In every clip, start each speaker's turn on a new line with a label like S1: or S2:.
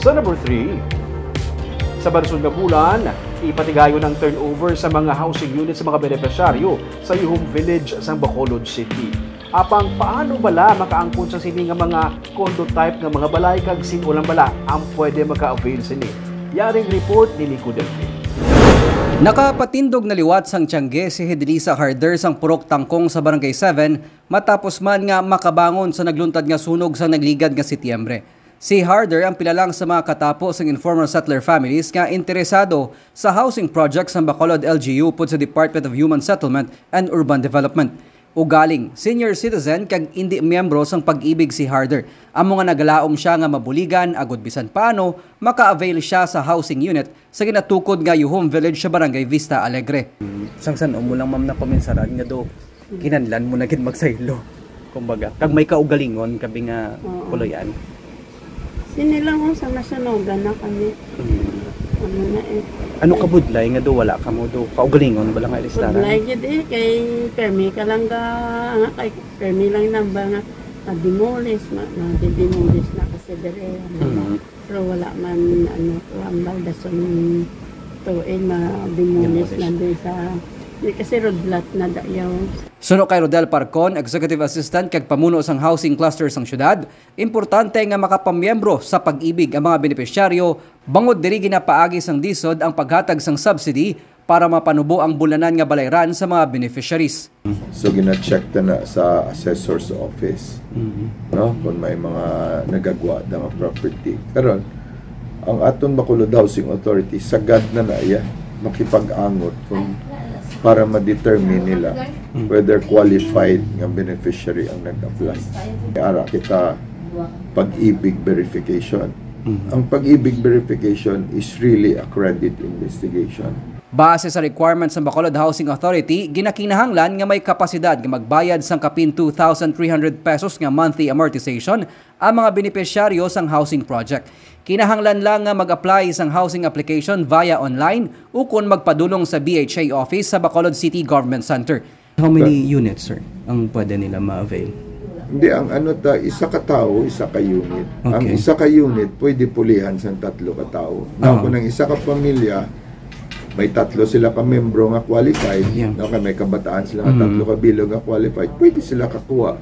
S1: Sa number 3, sa bansod nga bulan, ipatigayo ng turnover sa mga housing units sa mga benepisyaryo sa Yuhong Village sa Bacolod City. Apang paano bala makaangkon sa sini nga mga condo type nga mga balay kag sinulang bala ang pwede maka-avail sini. Yaring report ni Nico Delfin.
S2: Nakapatindog na liwat sang Tiangge si Hedrisa Harder sang Purok Tangkong sa Barangay 7 matapos man nga makabangon sa nagluntad nga sunog sa nagligad nga Setyembre. Si Harder ang pilalang sa mga katapos ng informal settler families nga interesado sa housing projects ng Bacolod LGU pud sa Department of Human Settlement and Urban Development. Ugaling, senior citizen kag hindi miyembro sang pag-ibig si Harder. Amo nga nagalaom siya nga mabuligan agud bisan paano maka-avail siya sa housing unit sa ginatukod nga Yuhong Village sa Barangay Vista Alegre. Sangsan mo lang ma'am na paminsaran nga do kinanlan mo na gid magsaylo. Kumbaga, kag may kaugalingon kabi nga kuloyan.
S3: Sinilang ko sa nasunogan na kami. Ano na eh.
S2: Ano ka budlay nga do wala ka mo do kaugalingon wala nga listaran?
S3: Budlay gid eh kay permi ka lang nga kay permi lang namba nga na-demolish na kasi dire. Pero wala man ano ambal dason tuin ma-demolish na din sa kasi rodlat na dayaw.
S2: Suno kay Rodel Parcon, Executive Assistant kag pamuno sang housing cluster sang syudad, importante nga makapamiyembro sa pag-ibig ang mga benepisyaryo bangod diri ginapaagi sang disod ang paghatag sang subsidy para mapanubo ang bulanan nga balayran sa mga beneficiaries.
S4: So gina-check na sa assessor's office. No, kung may mga nagagwa ng property. Karon ang aton Bacolod Housing Authority sagad na iya makipag-angot kung para ma-determine nila whether qualified nga beneficiary ang nag-apply. Ara kita pag-ibig verification. Ang pag-ibig verification is really a credit investigation.
S2: Base sa requirements ng Bacolod Housing Authority, ginakinahanglan nga may kapasidad nga magbayad sang kapin 2,300 pesos nga monthly amortization ang mga benepisyaryo sang housing project. Kinahanglan lang nga mag-apply sang housing application via online o kung magpadulong sa BHA office sa Bacolod City Government Center. How many units, sir, ang pwede nila ma-avail?
S4: Hindi, ang ano ta, isa ka tao, isa ka unit. Okay. Ang isa ka unit, pwede pulihan sa 3 ka tao. Kung ang isa ka pamilya, may 3 sila ka membro nga qualified, may kabataan sila nga 3 ka bilog nga qualified, pwede sila kakuha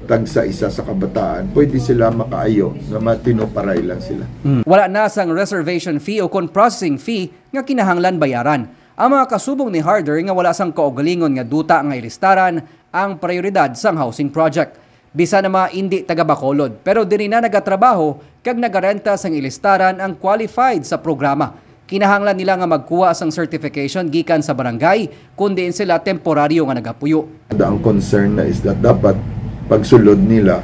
S4: tag sa isa sa kabataan, pwede sila makaayo na matinuparay lang sila.
S2: Wala na sang reservation fee o kung processing fee nga kinahanglan bayaran. Ang mga kasubong ni Harder nga wala sang kaugalingon nga duta nga ilistaran ang prioridad sang housing project. Bisa na mga hindi taga Bacolod, pero diri na nagatrabaho kag nagarenta sang ilistaran ang qualified sa programa. Kinahanglan nila nga magkuha sang certification gikan sa barangay kundi sila temporaryo nga nagapuyo.
S4: Ang concern na is that dapat pagsulod nila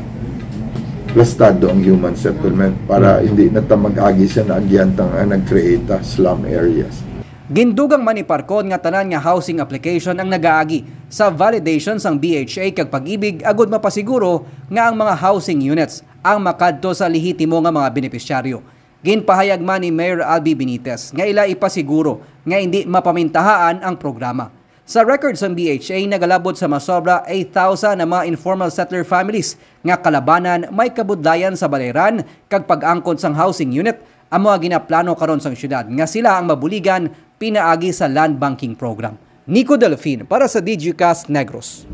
S4: plastado ang human settlement para hindi na mag-agi siya na agyantang nag-create slum areas.
S2: Gindugang man ni Parcon nga tanan nga housing application ang nagaagi sa validation sang BHA kag pag-ibig agud mapasiguro nga ang mga housing units ang makadto sa lehitimo nga mga benepisyaryo. Ginpahayag man ni Mayor Albi Benitez nga ila ipasiguro nga hindi mapamintahaan ang programa. Sa records ng BHA, nagalabot sa masobra 8,000 na mga informal settler families nga kalabanan may kabudlayan sa balayran kag pag-angkon sang housing unit ang mga ginaplano karon sang syudad nga sila ang mabuligan pinaagi sa land banking program. Nico Delfin para sa DigiCast Negros.